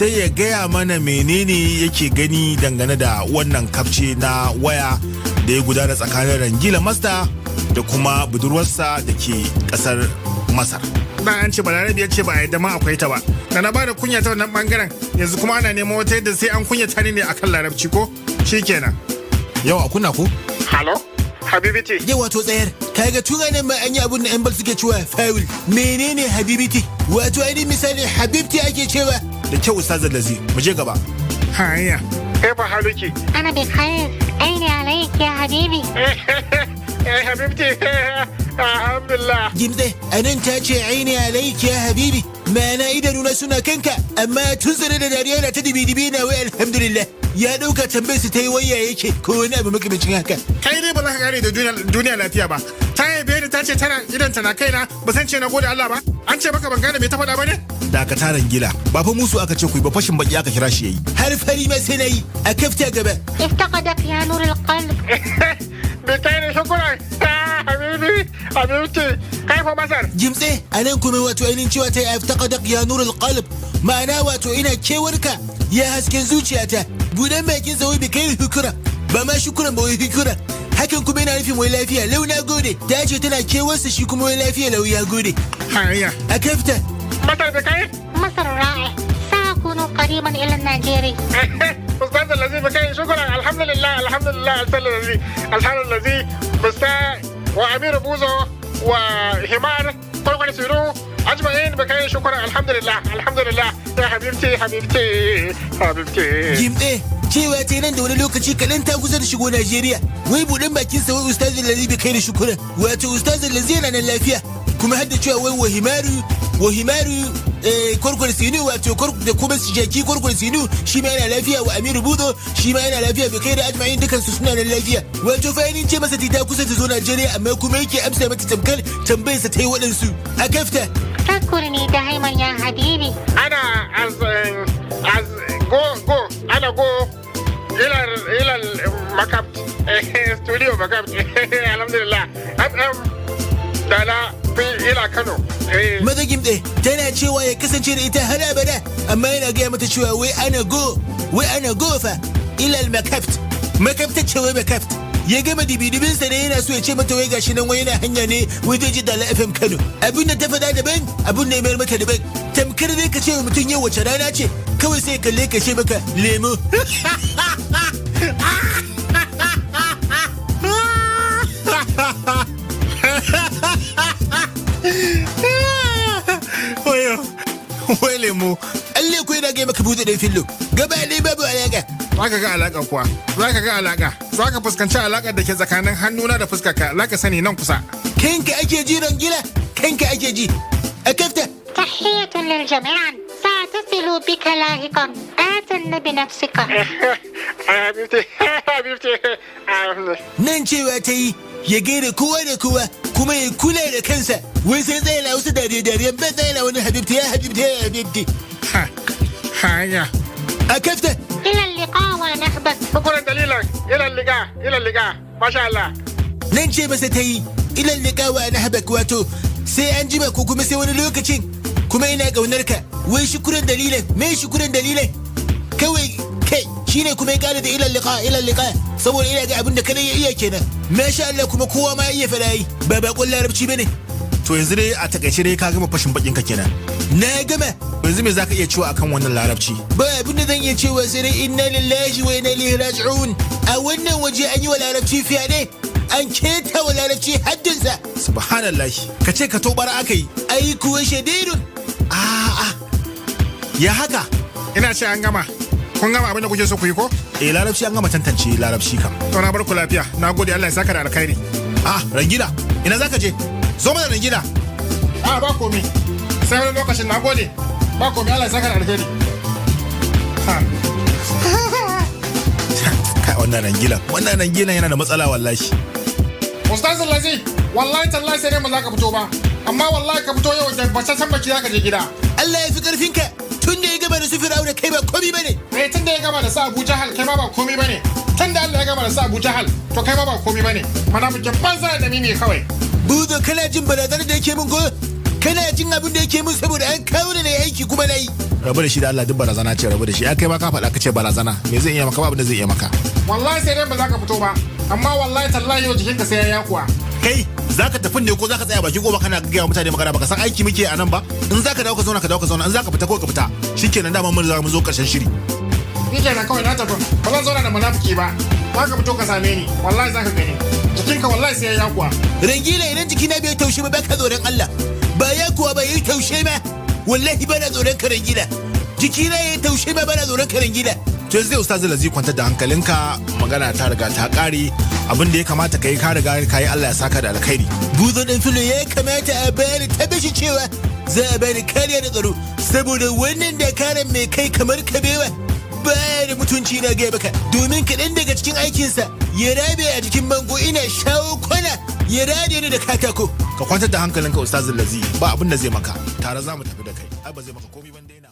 sai ya gaya mana menene yake gani dangane da wannan kafce na waya da ya gudana tsakanin Rangila Master da kuma budurwarsa da ke kasar Masar. Ba an ce Balarabiya ce ba a yadda ma akwai ta ba. Da na bada kunya ta wannan bangaren yanzu kuma ana neman wata yadda sai an kunya ta ne akan larabci ko? Shikenan. Yawa kunna ko? Halo? Habibiti. Yawa to tsayar. Kaga tun nan ma an yi abun da yan bal suke cewa foul. Menene Habibiti? Wato ainihin misali Habibti ake cewa. Da kyau Ustaz Lazi, mu je gaba. Haya. Kaifa haluki? أنا بخير أين عليك يا حبيبي Habibti. Alhamdulillah. Gimtse, anan ta ce aini alaiki ya habibi. Ma'ana idanuna suna kanka, amma tun tsare da dariya na ta dibi-dibi na wai alhamdulillah. Ya ɗauka tambayar su ta yi waya yake ko wani abu makamancin haka. Kai dai ba za ka gane da duniya lafiya ba. Ta yabe ni ta ce tana idan ta na kaina ba san ce na gode Allah ba. An ce maka ban gane me ta faɗa ba ne? Dakata Rangila, ba fa musu aka ce ku yi ba fashin baki aka kira shi yayi. Har fari ma sai na yi, a kafta gaba. افتقدك يا نور القلب Bitane shukran. Habibti. Kaifa Masar? Gimtse, anan kuma wato ainihin cewa ta yi aftaqadak ya nurul qalb. Ma'ana wato ina kewarka ya hasken zuciyata. Budan bakin sa wai bi kai hukura. Ba ma shukuran ba wai hukura. Hakan kuma yana nufin wai lafiya lau na gode. Ta ce tana kewarsa shi kuma wai lafiya lau ya gode. Haya. A kafta. Masar da kai? مصر رائع سأكون قريبا إلى النيجيري أستاذ الذي بكي شكرا الحمد لله الحمد لله الحمد الذي بستا وأمير بوزو وهمار كل سيرو أجمعين بكي شكرا الحمد لله يا حبيبتي Gimtse, cewa ta nan da wani lokaci kaɗan ta kusa da shigo Najeriya. Wai buɗin bakin sa wai Ustazin Lazi bai kai da shukura. Wato Ustazin Lazi yana nan lafiya. Kuma har da cewa wai wahimaru kwarkwar sinu wato da kuma jaki kwarkwar sinu shi ma yana lafiya wa Amiru Buzo shi ma yana lafiya bai kai da ajma'in dukansu suna nan lafiya. Wato fa ce masa ta kusa ta zo Najeriya amma kuma yake amsa mata tamkar tambayarsa ta yi waɗansu. A kafta. تذكرني دائما يا حبيبي أنا as go أنا go إلى المكتب studio مكتب الحمد لله دانا إلى كانو Maza Gimtse tana cewa ya kasance da ita har abada amma yana gaya mata cewa wai ana go fa ilal makafta ce wai makafta ya gama dibidibinsa ne yana so ya ce mata wai gashi nan wai yana hanya ne wai zai ji Dala FM Kano abin da ta faɗa daban abin da ya mayar mata daban tamkar dai ka ce wa mutum yau wace rana ce kawai sai kalle ka ce maka lemo Wai lemo. Allah ko yana gaya maka buɗe ɗan fillo gaba ne babu alaƙa. Zaka ga alaƙa kuwa zaka ga alaƙa zaka fuskanci alaƙar da ke tsakanin hannuna da fuskarka zaka sani nan kusa. Kanka ake ji Rangila kanka ake ji a kafta. تحية للجميع سأتصل بك لاحقا آتن بنفسك Habibti. Nan cewa ta yi ya gaida kowa da kowa kuma ya kula da kansa wai sai tsaye na wasu dariya bai tsaye na wani habibti. Haya. A kafta. إلى اللقاء ونحبك شكرا دليلك إلى اللقاء ما شاء الله. Nan ce masa ta yi ilan liƙawa na habak wato sai an jima ko kuma sai wani lokacin kuma ina ƙaunar ka wai shukuran dalilan kawai kai shine kuma ya ƙara da ilan liƙa saboda ina ga abin da kada ya iya kenan masha Allah kuma kowa ma ya iya faɗa yi ba baƙon larabci bane. To yanzu dai a takaice dai ka gama fashin bakin ka kenan. Na gama. Yanzu me zaka iya cewa akan wannan larabci? Ba abin da zan iya cewa sai dai inna lillahi wa inna ilaihi raji'un. A wannan waje an yi wa larabci fyaɗe. An keta wa larabci haddinsa. Subhanallah. Ka ce ka tobara aka yi. Ai kuwa shadidun. A'a. Ya haka? Ina ce an gama. Kun gama abin da kuke so ku yi ko? Larabci an gama tantance larabci kam. To na bar ku lafiya. Na gode Allah ya saka da alkhairi. Rangila, ina zaka je? Zo mana Rangila. Ba komi. Sai wani lokacin na gode. Ba komi Allah ya saka da alkhairi. Kai wannan Rangila yana da matsala wallahi. Ustaz Lazi, wallahi tallahi sai dai ba za ka fito ba. Amma wallahi ka fito yau da bacci san baki za ka je gida. Allah ya fi karfinka. Tun da ya gama da su Fir'auna kai ba komi bane. Tun da ya gama da sa Abu Jahal kai ma ba komi bane. Tun da Allah ya gama da sa Abu Jahal to kai ma ba komi bane. Mana muke banza da mimi kawai. Buzo kana jin barazanar da yake min ko? Kana jin abin da yake min saboda an kawo ni na aiki kuma na yi. rabu da shi da Allah duk barazana ce rabu da shi. Ya kai ma ka faɗa ka ce barazana. Me zai iya maka ba abin da zai iya maka. Wallahi sai dai ba za ka fito ba. Amma wallahi tallahi yau jikinka sai ya kuwa. Kai zaka tafi ne ko zaka tsaya baki gobe kana gaya mutane magana baka san aiki muke a nan ba? In zaka dawo ka zauna in zaka fita ko ka fita. Shikenan dama mun zo karshen shiri. Shikenan kawai na tafi. Ba zan zauna da munafiki ba. Za ka fito ka same ni. Wallahi za ka gani. Jikinka wallahi sai ya kuwa. Rangila idan jikina bai taushe ba baka tsoron Allah. Ba ya kuwa ba yi taushe ba. Wallahi bana tsoron ka Rangila. Jikina ya taushe ba bana tsoron ka Rangila. To yanzu dai Ustaz Lazi kwantar da hankalinka, magana ta riga ta kare. Abin da ya kamata kai ka riga kai Allah ya saka da alkhairi. Buzo dan filo ya kamata a bayani tabbaci cewa za a bani kariya da tsaro saboda wannan da karan mai kai kamar kabewa baya da mutunci na gaya baka domin kaɗan daga cikin aikinsa ya rabe a jikin bango ina shawo kwana ya rade ni da katako. Ka kwantar da hankalinka Ustaz Lazi, ba abin da zai maka, tare za mu tafi da kai. Ai ba zai maka komai ban daina.